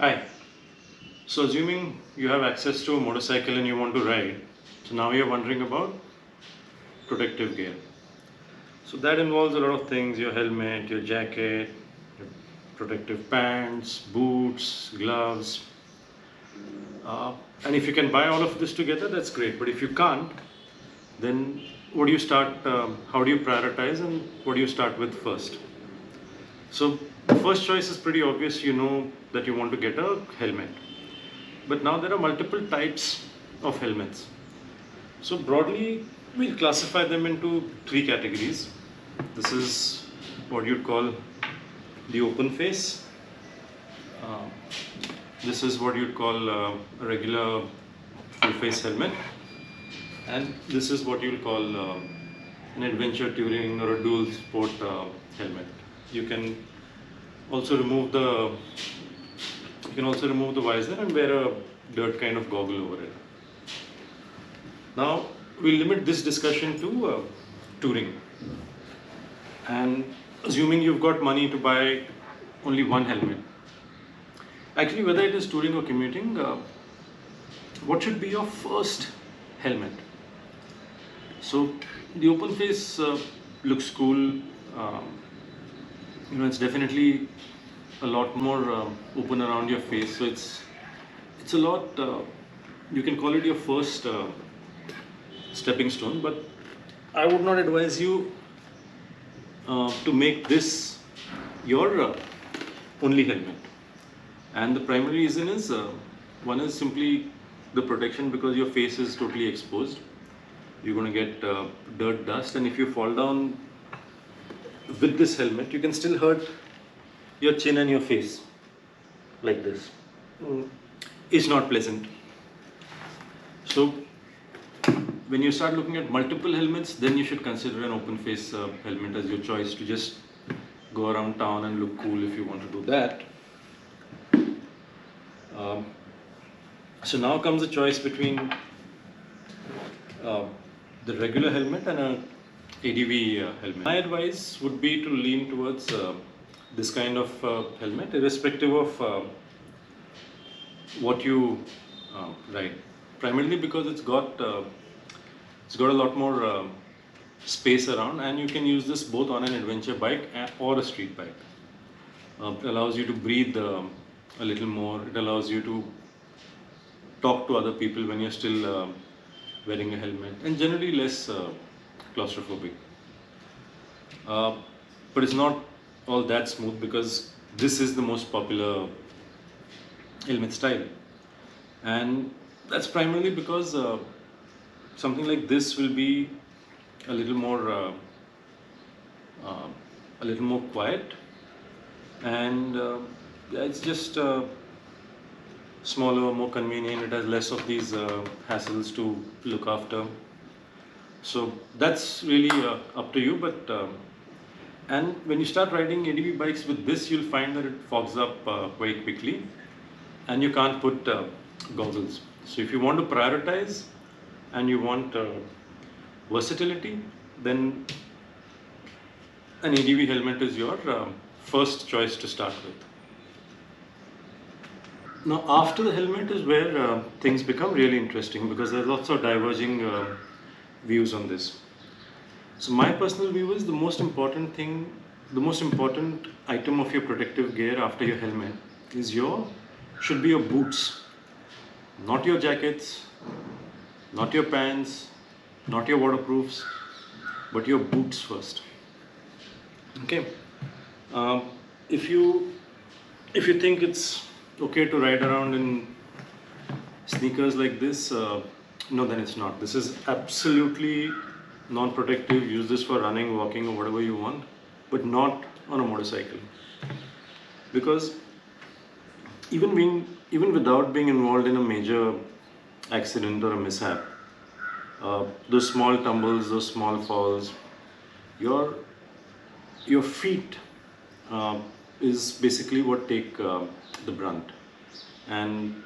Hi. So assuming you have access to a motorcycle and you want to ride, so now you're wondering about protective gear. So that involves a lot of things: your helmet, your jacket, your protective pants, boots, gloves. And if you can buy all of this together, that's great. But if you can't, then what do you start? How do you prioritize, and what do you start with first? So the first choice is pretty obvious. You know that you want to get a helmet. But now there are multiple types of helmets. So broadly, we'll classify them into three categories. This is what you'd call the open face. Uh, this is what you'd call a regular full face helmet. And this is what you'll call an adventure touring or a dual sport helmet. You can also remove the visor and wear a dirt kind of goggle over it. Now we'll limit this discussion to touring, and assuming you've got money to buy only one helmet. Actually, whether it is touring or commuting, what should be your first helmet? So the open face looks cool. It's definitely a lot more open around your face, so it's a lot. You can call it your first stepping stone, but I would not advise you to make this your only helmet. And the primary reason is one is simply the protection, because your face is totally exposed. You're going to get dirt, dust, and if you fall down with this helmet, you can still hurt your chin and your face like this. It's not pleasant. So when you start looking at multiple helmets, then you should consider an open face helmet as your choice to just go around town and look cool if you want to do that. So now comes the choice between the regular helmet and an ADV helmet. My advice would be to lean towards this kind of helmet, irrespective of what you ride. Primarily because it's got a lot more space around, and you can use this both on an adventure bike or a street bike. It allows you to breathe a little more. It allows you to talk to other people when you're still wearing a helmet, and generally less claustrophobic. But it's not all that smooth, because this is the most popular helmet style, and that's primarily because something like this will be a little more quiet, and it's just smaller, more convenient. It has less of these hassles to look after. So that's really up to you. But and when you start riding ADV bikes with this, you'll find that it fogs up quite quickly, and you can't put goggles. So if you want to prioritize and you want versatility, then an ADV helmet is your first choice to start with. Now, after the helmet is where things become really interesting, because there's lots of diverging views on this. So my personal view is the most important item of your protective gear after your helmet should be your boots, not your jackets, not your pants, not your waterproofs, but your boots first. Okay. If you think it's okay to ride around in sneakers like this, no, then it's not. This is absolutely non-protective. Use this for running, walking, or whatever you want, but not on a motorcycle. Because even without being involved in a major accident or a mishap, those small tumbles, those small falls, your feet is basically what take the brunt, and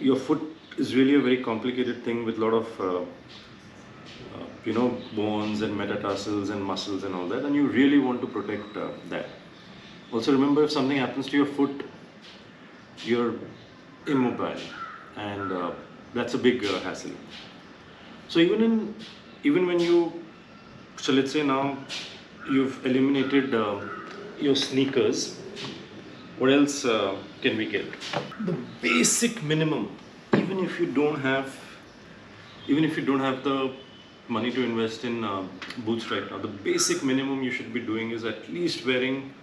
your foot is really a very complicated thing with a lot of bones and metatarsals and muscles and all that, and you really want to protect that. Also remember, if something happens to your foot, you're immobile, and that's a big hassle. So even when you, so let's say now you've eliminated your sneakers, what else can we get? The basic minimum, even if you don't have even if you don't have the money to invest in boots right now, the basic minimum you should be doing is at least wearing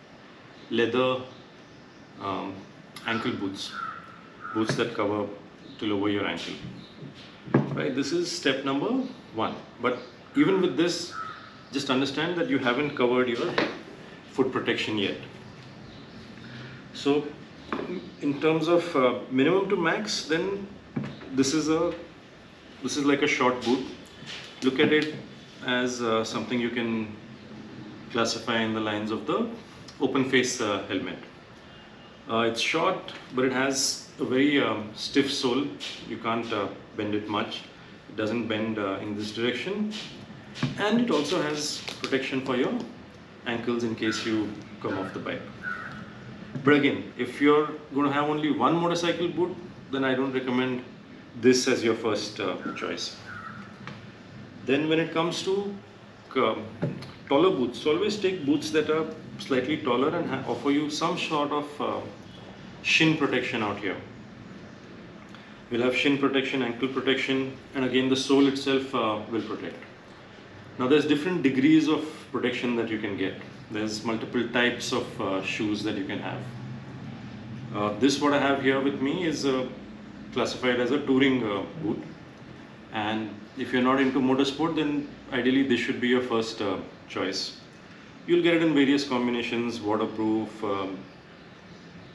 leather um, ankle boots, boots that cover till over your ankle. Right, this is step number one. But even with this, just understand that you haven't covered your foot protection yet. So, in terms of minimum to max, then this is like a short boot. Look at it as something you can classify in the lines of the open face helmet. It's short, but it has a very stiff sole. You can't bend it much. It doesn't bend in this direction, and it also has protection for your ankles in case you come off the bike. But again, if you're going to have only one motorcycle boot, then I don't recommend this as your first choice. Then when it comes to uh, taller boots, always take boots that are slightly taller and offer you some sort of shin protection out here. We'll have shin protection, ankle protection, and again the sole itself will protect. Now there's different degrees of protection that you can get. There's multiple types of shoes that you can have. This what I have here with me is classified as a touring boot, and if you're not into motorsport, then ideally this should be your first choice. You'll get it in various combinations: waterproof,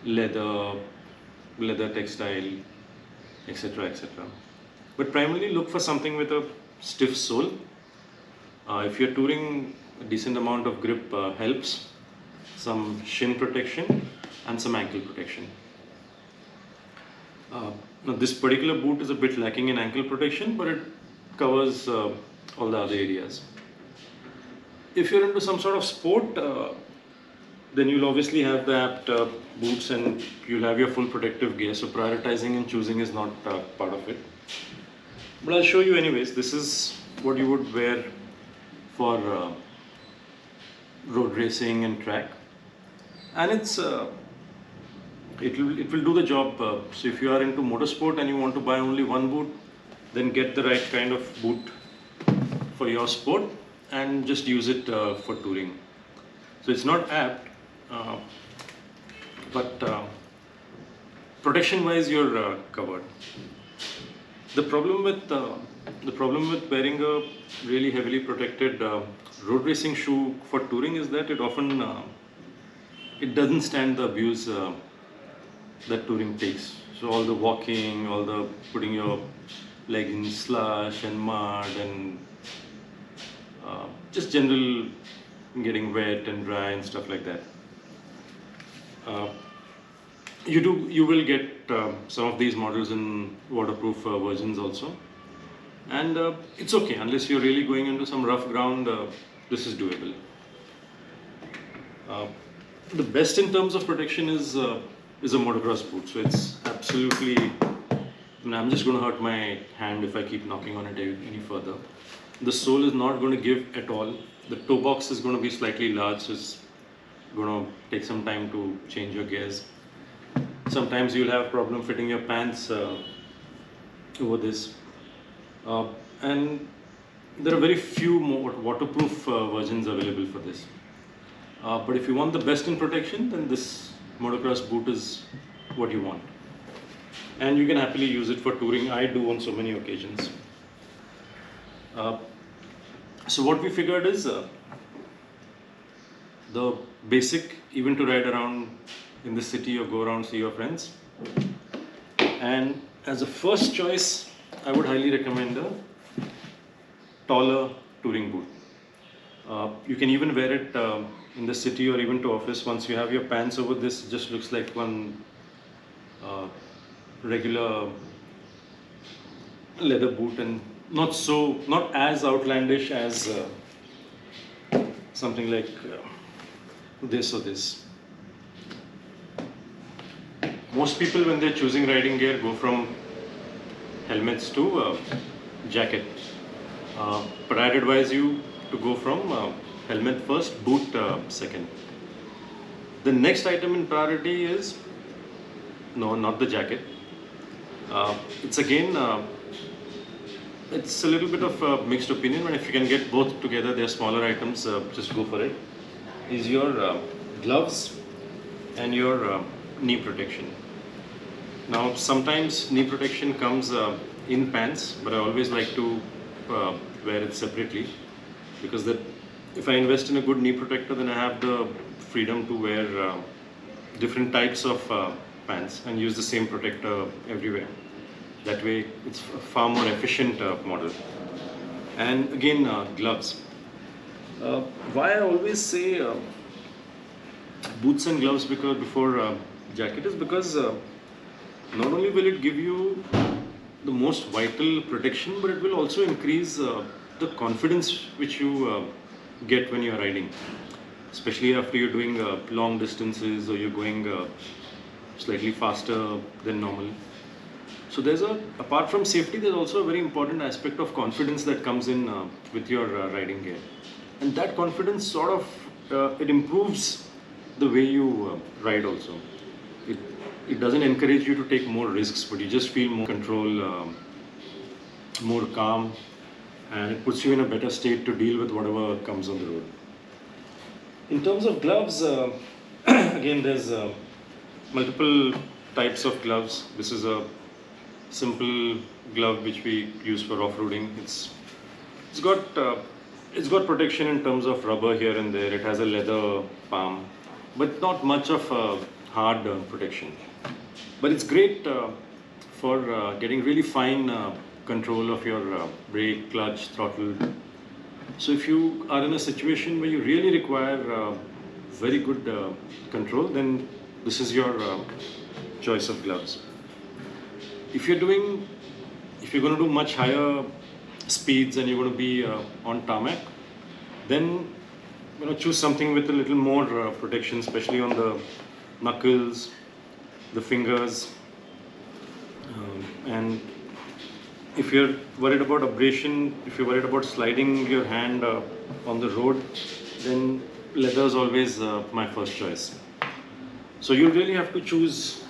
leather textile, etc., etc. But primarily look for something with a stiff sole. If you're touring, a decent amount of grip helps, some shin protection and some ankle protection. Now this particular boot is a bit lacking in ankle protection, but it covers all the other areas. If you're into some sort of sport, then you'll obviously have the apt boots and you'll have your full protective gear. So prioritizing and choosing is not part of it. But I'll show you anyways. This is what you would wear for road racing and track, and it will do the job. So if you are into motorsport and you want to buy only one boot, then get the right kind of boot for your sport and just use it for touring. So it's not apt, but protection wise you're covered. The problem with wearing a really heavily protected road racing shoe for touring is that it often it doesn't stand the abuse that touring takes. So all the walking, all the putting your leg in slush and mud, and just general getting wet and dry and stuff like that. You will get some of these models in waterproof versions also, and it's okay unless you're really going into some rough ground. This is doable. The best in terms of protection is a motocross boot. So it's absolutely. I mean, I'm just going to hurt my hand if I keep knocking on it any further. The sole is not going to give at all. The toe box is going to be slightly large, so it's going to take some time to change your gears. Sometimes you'll have problem fitting your pants over this, and there are very few more waterproof versions available for this. But if you want the best in protection, then this motocross boot is what you want, and you can happily use it for touring. I do on so many occasions. So what we figured is the basic, even to ride around in the city or go around see your friends. And as a first choice, I would highly recommend a taller touring boot. You can even wear it in the city or even to office. Once you have your pants over this, it just looks like one regular leather boot, and not as outlandish as something like this or this. Most people, when they're choosing riding gear, go from helmets to jacket. But I'd advise you to go from helmet first, boot second. The next item in priority is no, not the jacket. It's again, it's a little bit of a mixed opinion, but if you can get both together, they're smaller items, just go for it. Is your gloves and your knee protection. Now, sometimes knee protection comes in pants, but I always like to wear it separately because if I invest in a good knee protector, then I have the freedom to wear different types of pants and use the same protector everywhere. That way, it's a far more efficient model. And again, gloves. Why I always say boots and gloves before jacket is because not only will it give you the most vital protection, but it will also increase the confidence which you get when you're riding, especially after you're doing long distances or you're going slightly faster than normal. So apart from safety, there's also a very important aspect of confidence that comes in with your riding gear, and that confidence sort of it improves the way you ride also. It doesn't encourage you to take more risks, but you just feel more control, more calm, and it puts you in a better state to deal with whatever comes on the road. In terms of gloves, again, there's multiple types of gloves. This is a simple glove which we use for off-roading. It's got protection in terms of rubber here and there. It has a leather palm, but not much of a hard protection. But it's great for getting really fine control of your brake, clutch, throttle. So if you are in a situation where you really require very good control, then this is your choice of gloves. If you're going to do much higher speeds and you're going to be on tarmac, then choose something with a little more protection, especially on the knuckles, the fingers, and if you're worried about abrasion, if you're worried about sliding your hand on the road, then leather is always my first choice. So you really have to choose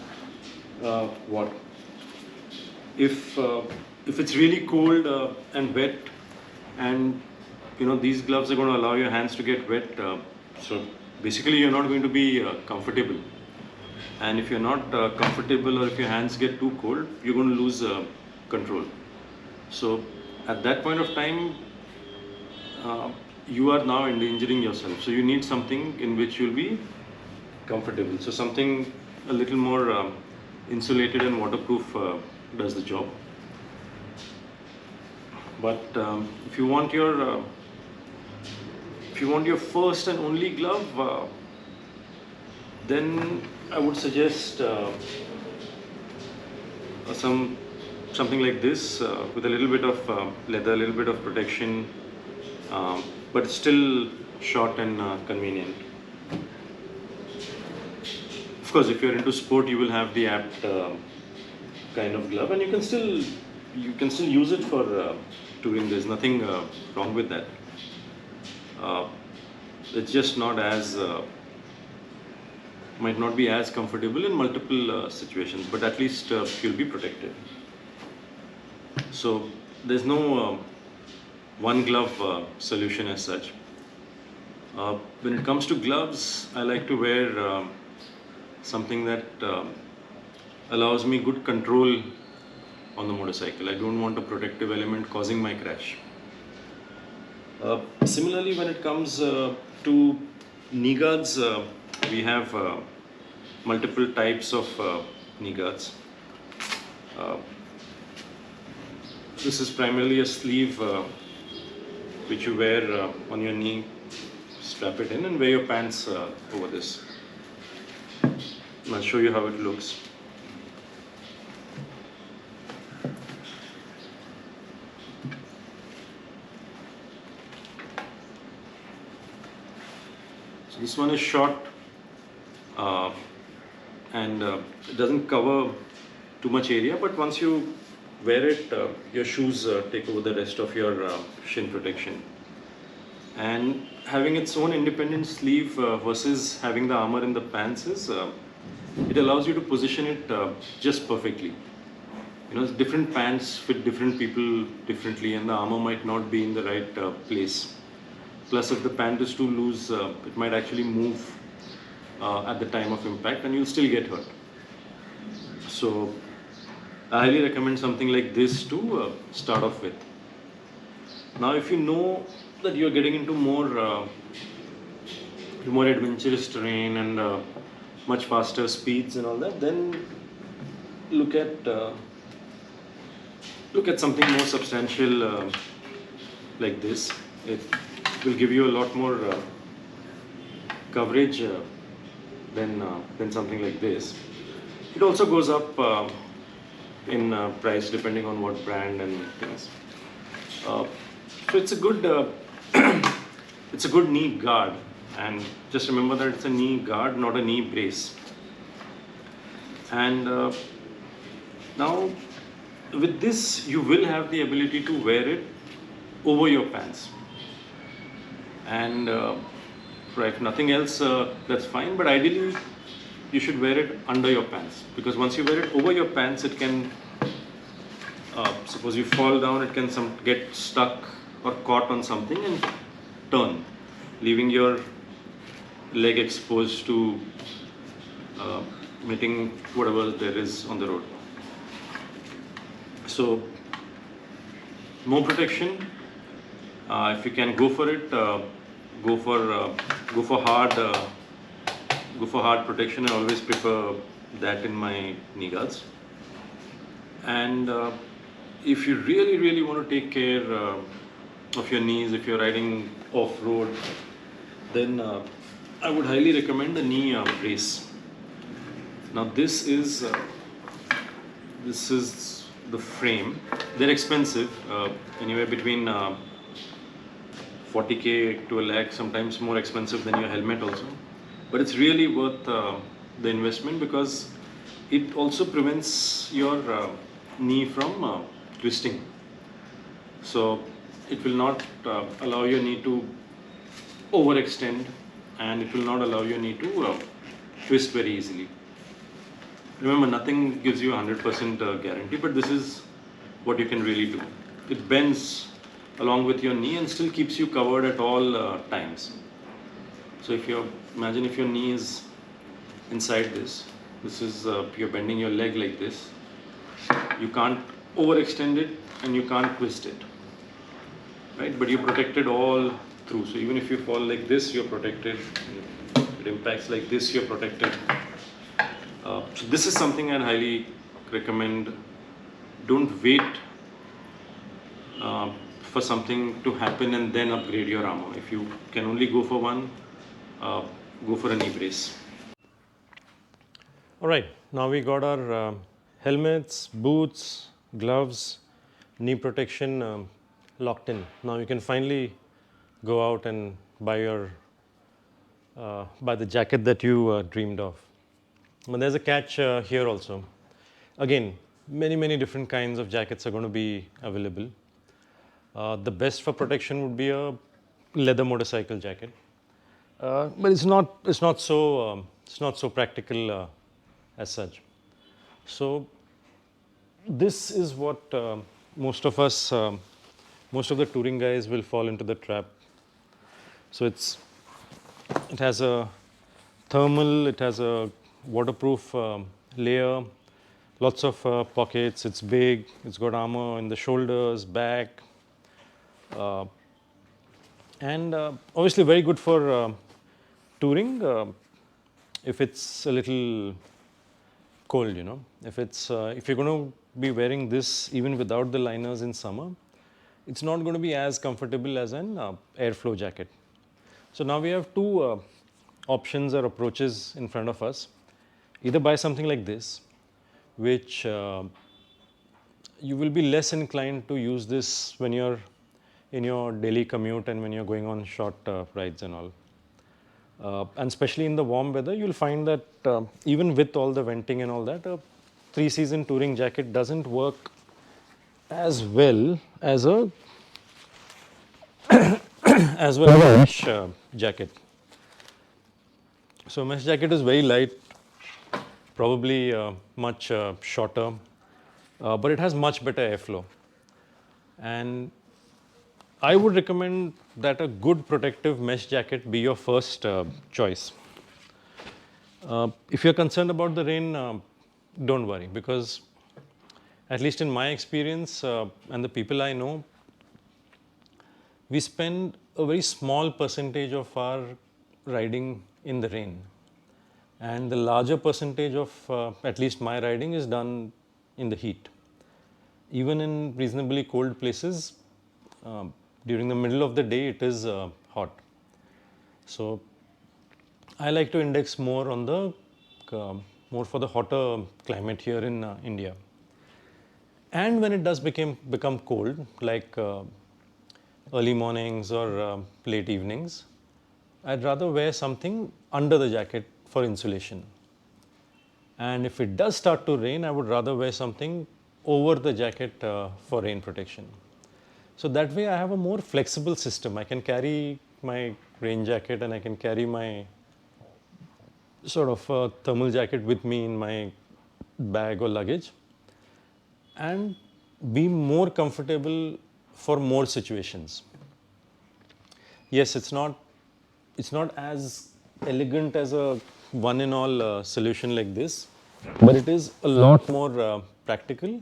what. If it's really cold and wet, and these gloves are going to allow your hands to get wet, so basically you're not going to be comfortable. And if you're not comfortable, or if your hands get too cold, you're going to lose control. So at that point of time, you are now endangering yourself. So you need something in which you'll be comfortable. So something a little more insulated and waterproof does the job. But if you want your first and only glove, then I would suggest something like this with a little bit of leather, a little bit of protection, but still short and convenient. Of course, if you're into sport, you will have the apt kind of glove, and you can still use it for touring. There's nothing wrong with that. It's just not as might not be as comfortable in multiple situations, but at least you'll be protected. So there's no one glove solution as such. When it comes to gloves, I like to wear something that allows me good control on the motorcycle. I don't want a protective element causing my crash. Similarly, when it comes to knee guards, we have multiple types of knee guards. This is primarily a sleeve which you wear on your knee, strap it in and wear your pants over this. I'll show you how it looks. So this one is short and it doesn't cover too much area, but once you wear it, your shoes take over the rest of your shin protection. And having its own independent sleeve versus having the armor in the pants is it allows you to position it just perfectly. You know, different pants fit different people differently, and the armor might not be in the right place. Plus, if the pant is too loose, it might actually move at the time of impact, and you'll still get hurt. So, I highly recommend something like this to start off with. Now, if you know that you're getting into more adventurous terrain and much faster speeds and all that, then look at uh, look at something more substantial like this. It will give you a lot more coverage than something like this. It also goes up in price depending on what brand and things. Uh, so it's a good it's a good knee guard, and just remember that it's a knee guard, not a knee brace. And now with this, you will have the ability to wear it over your pants, and if nothing else, that's fine. But ideally, you should wear it under your pants, because once you wear it over your pants, it can suppose you fall down, it can get stuck or caught on something and turn, leaving your leg exposed to meeting whatever there is on the road. So, more protection. If you can go for it, go for go for hard go for hard protection. I always prefer that in my knee guards. And if you really want to take care of your knees, if you're riding off road, then I would highly recommend the knee brace. Now this is the frame. They're expensive, anywhere between 40K to a lakh, sometimes more expensive than your helmet also. But it's really worth the investment, because it also prevents your knee from twisting. So it will not allow your knee to overextend, and it will not allow your knee to twist very easily. Remember, nothing gives you 100% guarantee, but this is what you can really do. It bends along with your knee and still keeps you covered at all times. So if you imagine, if your knee is inside this is you're bending your leg like this. You can't overextend it and you can't twist it, right? But you're protected all through. So even if you fall like this, you're protected. It impacts like this, you're protected. So this is something I'd highly recommend. Don't wait for something to happen and then upgrade your armor. If you can only go for one, go for a knee brace. All right, now we got our helmets, boots, gloves, knee protection locked in. Now you can finally go out and buy the jacket that you dreamed of. But there's a catch here also. Again, many different kinds of jackets are going to be available. The best for protection would be a leather motorcycle jacket, but it's not so practical as such. So this is what most of us, most of the touring guys will fall into the trap. So it has a thermal, it has a waterproof layer, lots of pockets. It's big. It's got armor in the shoulders, back, and obviously very good for touring if it's a little cold. If you're going to be wearing this even without the liners in summer, it's not going to be as comfortable as an airflow jacket. So now we have two options or approaches in front of us. Either buy something like this, which you will be less inclined to use this when you're in your daily commute and when you're going on short rides and all. And especially in the warm weather, you'll find that even with all the venting and all that, a 3-season touring jacket doesn't work as well as a mesh jacket. So mesh jacket is very light, probably much shorter, but it has much better airflow. And I would recommend that a good protective mesh jacket be your first choice. If you're concerned about the rain, don't worry, because at least in my experience and the people I know, we spend a very small percentage of our riding in the rain. And the larger percentage of at least my riding is done in the heat. Even in reasonably cold places, during the middle of the day, it is hot. So I like to index more on the more for the hotter climate here in India. And when it does become cold, like early mornings or late evenings, I'd rather wear something under the jacket for insulation. And if it does start to rain, I would rather wear something over the jacket for rain protection. So that way I have a more flexible system. I can carry my rain jacket and I can carry my sort of thermal jacket with me in my bag or luggage and be more comfortable for more situations. Yes, it's not as elegant as a one in all solution like this, but it is a lot more practical,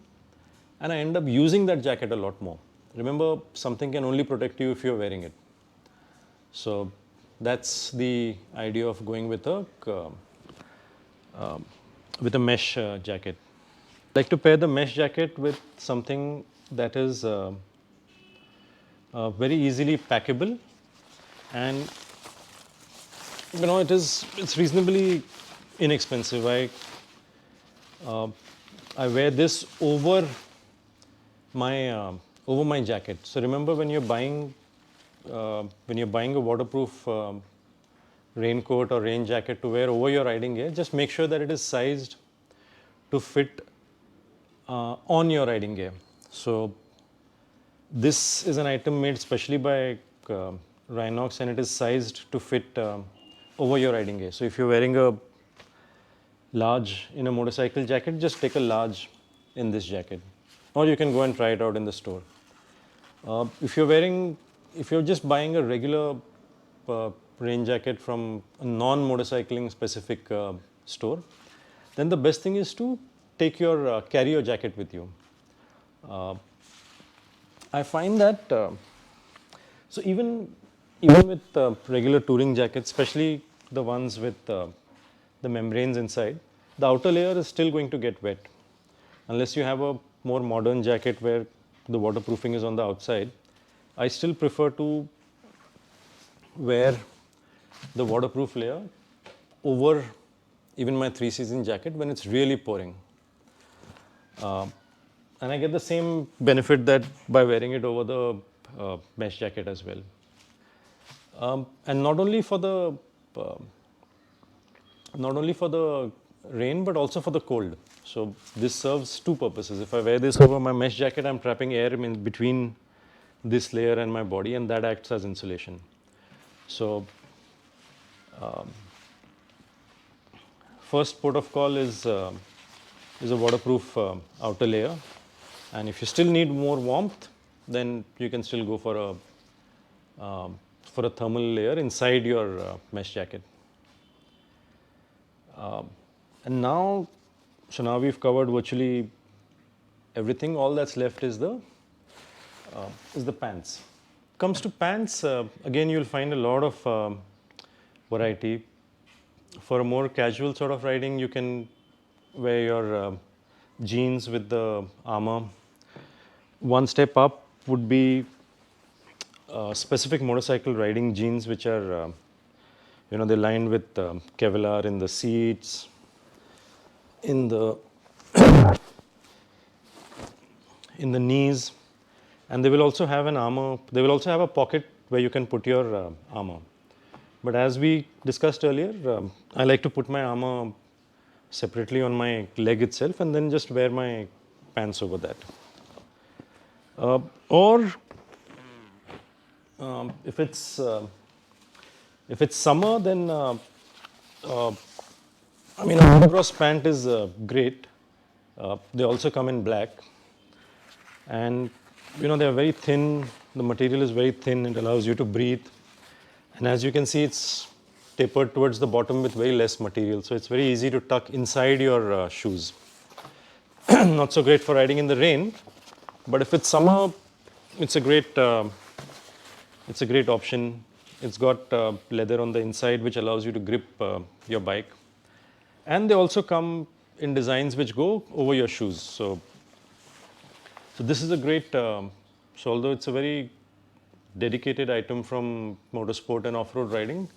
and I end up using that jacket a lot more. Remember, something can only protect you if you're wearing it. So that's the idea of going with a mesh jacket. I like to pair the mesh jacket with something that is very easily packable, and it's reasonably inexpensive. I wear this over my jacket. So remember, when you're buying a waterproof raincoat or rain jacket to wear over your riding gear, just make sure that it is sized to fit on your riding gear. So this is an item made specially by Rhinox, and it is sized to fit over your riding gear. So if you're wearing a large in a motorcycle jacket, just take a large in this jacket, or you can go and try it out in the store. If you're just buying a regular rain jacket from a non-motorcycling specific store, then the best thing is to carry your jacket with you. I find that so even with regular touring jackets, especially the ones with the membranes inside, the outer layer is still going to get wet. Unless you have a more modern jacket where the waterproofing is on the outside, I still prefer to wear the waterproof layer over even my 3-season jacket when it's really pouring. And I get the same benefit that by wearing it over the mesh jacket as well. And not only for the rain, but also for the cold. So this serves two purposes. If I wear this over my mesh jacket, I'm trapping air in between this layer and my body, and that acts as insulation. So first port of call is a waterproof outer layer, and if you still need more warmth, then you can still go for a thermal layer inside your mesh jacket. And now we've covered virtually everything. All that's left is the pants. Comes to pants, again you'll find a lot of variety. For a more casual sort of riding, you can wear your jeans with the armor. One step up would be specific motorcycle riding jeans, which are they're lined with Kevlar in the seats, in the knees, and they will also have an armor. They will also have a pocket where you can put your armor. But as we discussed earlier, I like to put my armor separately on my leg itself and then just wear my pants over that. Or if it's summer, then I mean, a motocross pant is great. They also come in black, and they are very thin. The material is very thin. It allows you to breathe, and as you can see, it's tapered towards the bottom with very less material, so it's very easy to tuck inside your shoes. Not so great for riding in the rain, but if it's summer, it's a great option. It's got leather on the inside, which allows you to grip your bike, and they also come in designs which go over your shoes. So this is a great. So although it's a very dedicated item from motorsport and off-road riding,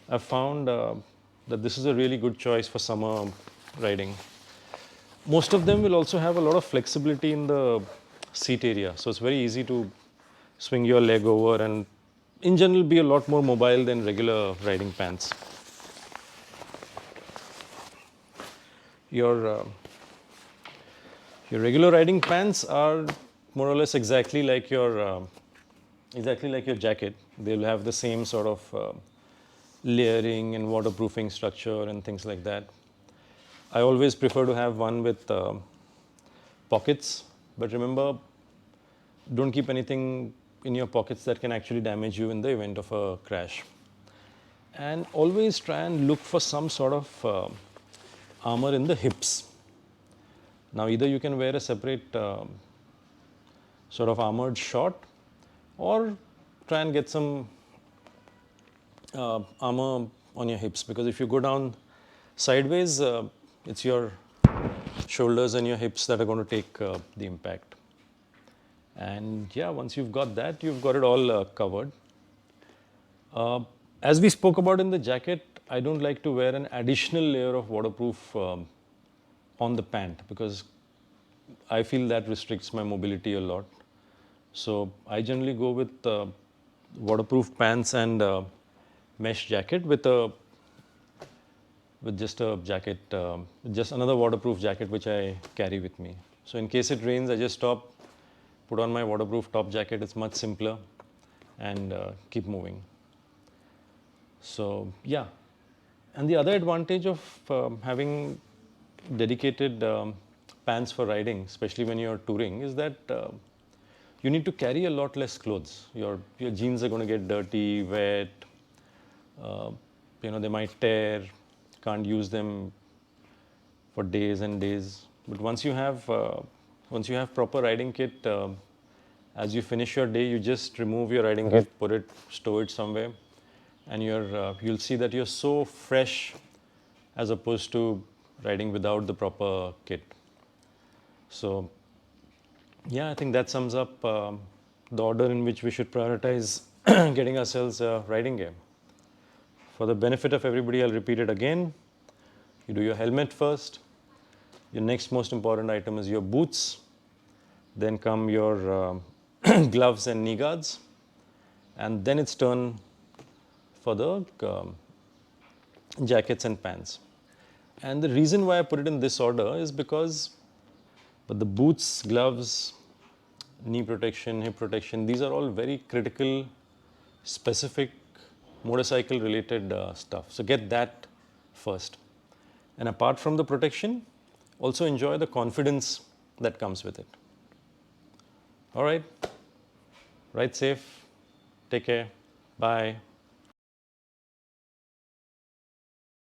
I've found that this is a really good choice for summer riding. Most of them will also have a lot of flexibility in the seat area, so it's very easy to swing your leg over and in general be a lot more mobile than regular riding pants. Your regular riding pants are more or less exactly like your jacket. They'll have the same sort of layering and waterproofing structure and things like that. I always prefer to have one with pockets, but remember, don't keep anything in your pockets that can actually damage you in the event of a crash. And always try and look for some sort of armor in the hips. Now, either you can wear a separate sort of armored short, or try and get some armor on your hips, because if you go down sideways, it's your shoulders and your hips that are going to take the impact. And yeah, once you've got that, you've got it all covered. As we spoke about in the jacket, I don't like to wear an additional layer of waterproof on the pant, because I feel that restricts my mobility a lot. So I generally go with waterproof pants and mesh jacket with just a jacket, just another waterproof jacket which I carry with me. So in case it rains, I just stop, put on my waterproof top jacket. It's much simpler, and keep moving. So yeah, and the other advantage of having dedicated pants for riding, especially when you're touring, is that you need to carry a lot less clothes. Your jeans are going to get dirty, wet. They might tear. Can't use them for days and days. But once you have proper riding kit, as you finish your day, you just remove your riding kit, put it, store it somewhere, and you'll see that you're so fresh as opposed to riding without the proper kit. So yeah, I think that sums up the order in which we should prioritize getting ourselves riding gear. For the benefit of everybody, I'll repeat it again. You do your helmet first. Your next most important item is your boots. Then come your gloves and knee guards. And then it's turn for the jackets and pants. And the reason why I put it in this order is because the boots, gloves, knee protection, hip protection, these are all very critical, specific motorcycle related stuff. So get that first. And apart from the protection, also enjoy the confidence that comes with it. All right, ride safe, take care, bye.